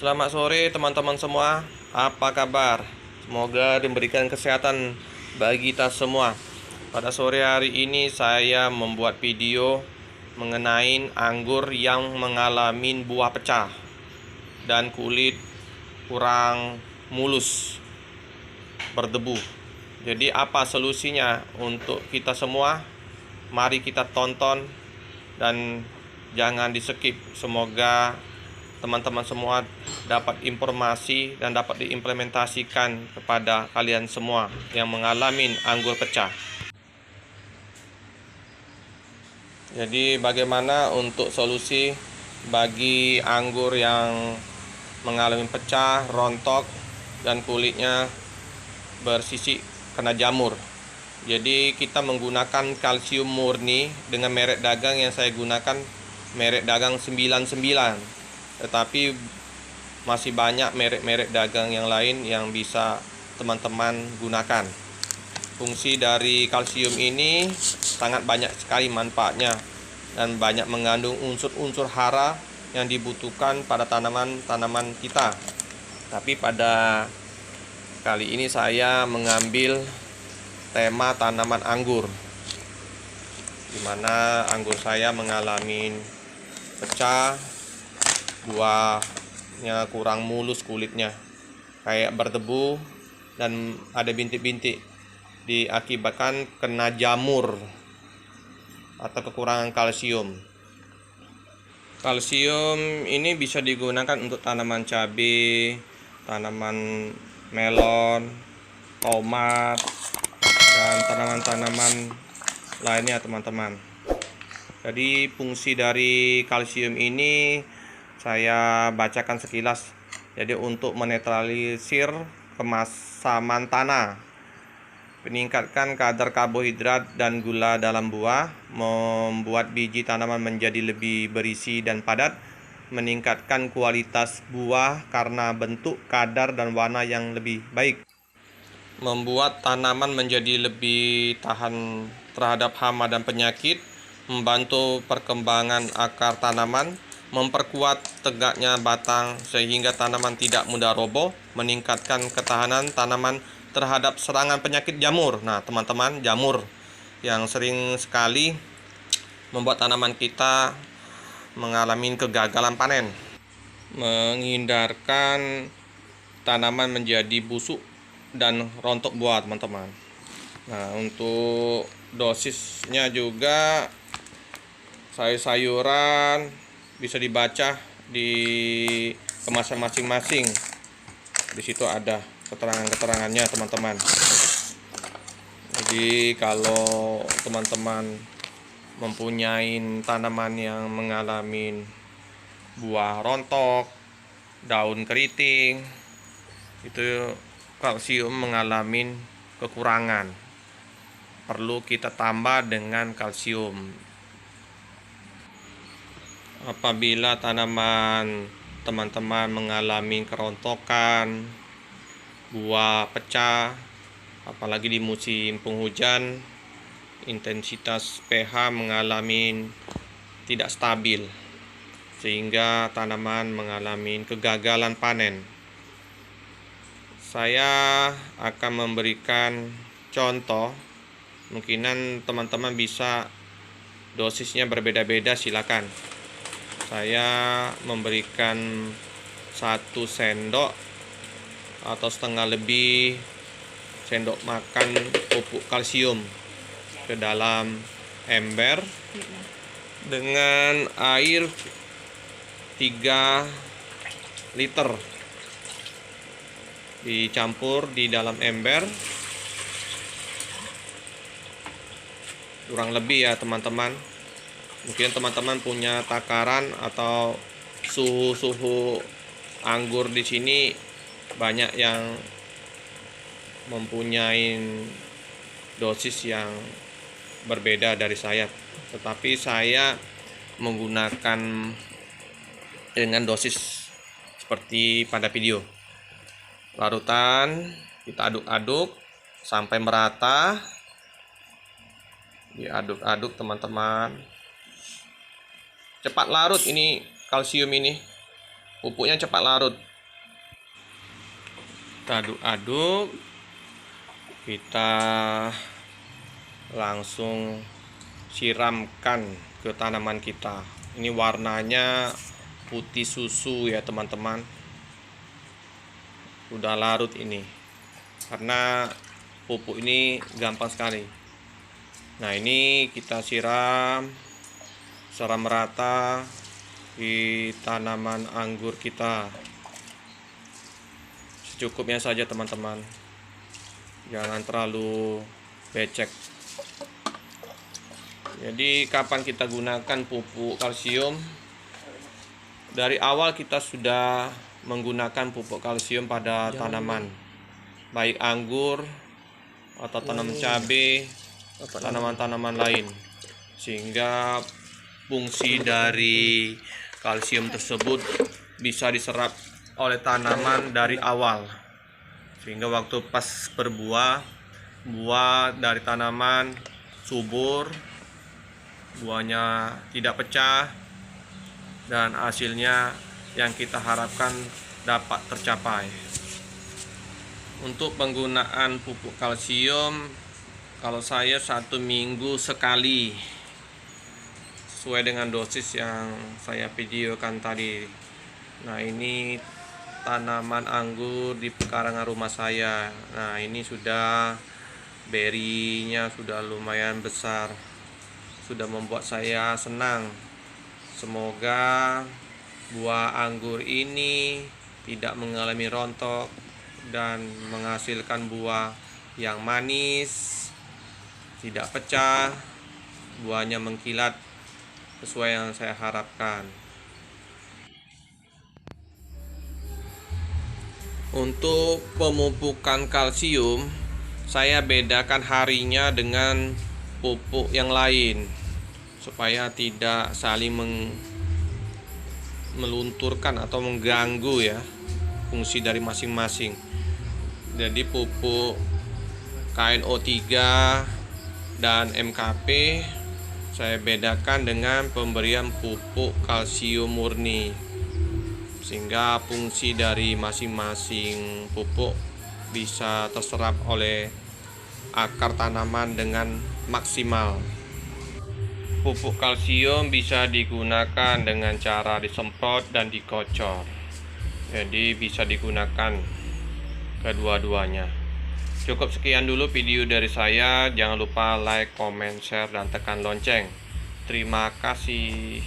Selamat sore teman-teman semua. Apa kabar? Semoga diberikan kesehatan bagi kita semua. Pada sore hari ini saya membuat video mengenai anggur yang mengalami buah pecah dan kulit kurang mulus, berdebu. Jadi apa solusinya untuk kita semua? Mari kita tonton dan jangan di-skip. Semoga teman-teman semua dapat informasi dan dapat diimplementasikan kepada kalian semua yang mengalami anggur pecah. Jadi bagaimana untuk solusi bagi anggur yang mengalami pecah, rontok, dan kulitnya bersisik kena jamur. Jadi kita menggunakan kalsium murni dengan merek dagang yang saya gunakan, merek dagang 99. Tetapi masih banyak merek-merek dagang yang lain yang bisa teman-teman gunakan. Fungsi dari kalsium ini sangat banyak sekali manfaatnya dan banyak mengandung unsur-unsur hara yang dibutuhkan pada tanaman-tanaman kita. Tapi pada kali ini saya mengambil tema tanaman anggur, di mana anggur saya mengalami pecah, buahnya kurang mulus kulitnya, kayak berdebu dan ada bintik-bintik, diakibatkan kena jamur atau kekurangan kalsium. Kalsium ini bisa digunakan untuk tanaman cabai, tanaman melon, tomat, dan tanaman-tanaman lainnya teman-teman. Jadi fungsi dari kalsium ini saya bacakan sekilas. Jadi untuk menetralisir kemasaman tanah, meningkatkan kadar karbohidrat dan gula dalam buah, membuat biji tanaman menjadi lebih berisi dan padat, meningkatkan kualitas buah karena bentuk, kadar, dan warna yang lebih baik, membuat tanaman menjadi lebih tahan terhadap hama dan penyakit, membantu perkembangan akar tanaman, memperkuat tegaknya batang sehingga tanaman tidak mudah roboh, meningkatkan ketahanan tanaman terhadap serangan penyakit jamur. Nah, teman-teman, jamur yang sering sekali membuat tanaman kita mengalami kegagalan panen, menghindarkan tanaman menjadi busuk dan rontok buah, teman-teman. Nah, untuk dosisnya juga sayur-sayuran bisa dibaca di kemasan masing-masing. Di situ ada keterangan-keterangannya, teman-teman. Jadi kalau teman-teman mempunyai tanaman yang mengalami buah rontok, daun keriting, itu kalsium mengalami kekurangan. Perlu kita tambah dengan kalsium. Apabila tanaman teman-teman mengalami kerontokan, buah pecah, apalagi di musim penghujan, intensitas pH mengalami tidak stabil, sehingga tanaman mengalami kegagalan panen. Saya akan memberikan contoh, mungkinan teman-teman bisa dosisnya berbeda-beda, silakan. Saya memberikan 1 sendok atau setengah lebih sendok makan pupuk kalsium ke dalam ember dengan air 3 liter, dicampur di dalam ember kurang lebih ya teman-teman. Mungkin teman-teman punya takaran atau suhu anggur di sini banyak yang mempunyai dosis yang berbeda dari saya, tetapi saya menggunakan dengan dosis seperti pada video. Larutan kita aduk-aduk sampai merata, diaduk-aduk teman-teman. Cepat larut ini kalsium ini, pupuknya cepat larut. Kita aduk-aduk, kita langsung siramkan ke tanaman kita. Ini warnanya putih susu ya teman-teman, udah larut ini, karena pupuk ini gampang sekali. Nah, ini kita siram merata di tanaman anggur kita. Secukupnya saja teman-teman, jangan terlalu becek. Jadi kapan kita gunakan pupuk kalsium? Dari awal kita sudah menggunakan pupuk kalsium pada tanaman, baik anggur atau tanaman cabai, tanaman-tanaman lain, sehingga fungsi dari kalsium tersebut bisa diserap oleh tanaman dari awal, sehingga waktu pas berbuah, buah dari tanaman subur, buahnya tidak pecah, dan hasilnya yang kita harapkan dapat tercapai. Untuk penggunaan pupuk kalsium, kalau saya 1 minggu sekali, sesuai dengan dosis yang saya videokan tadi. Nah, ini tanaman anggur di pekarangan rumah saya. Nah, ini sudah berinya sudah lumayan besar, sudah membuat saya senang. Semoga buah anggur ini tidak mengalami rontok dan menghasilkan buah yang manis, tidak pecah, buahnya mengkilat sesuai yang saya harapkan. Untuk pemupukan kalsium, saya bedakan harinya dengan pupuk yang lain supaya tidak saling melunturkan atau mengganggu ya fungsi dari masing-masing. Jadi pupuk KNO3 dan MKP saya bedakan dengan pemberian pupuk kalsium murni, sehingga fungsi dari masing-masing pupuk bisa terserap oleh akar tanaman dengan maksimal. Pupuk kalsium bisa digunakan dengan cara disemprot dan dikocor, jadi bisa digunakan kedua-duanya. Cukup sekian dulu video dari saya. Jangan lupa like, comment, share, dan tekan lonceng. Terima kasih.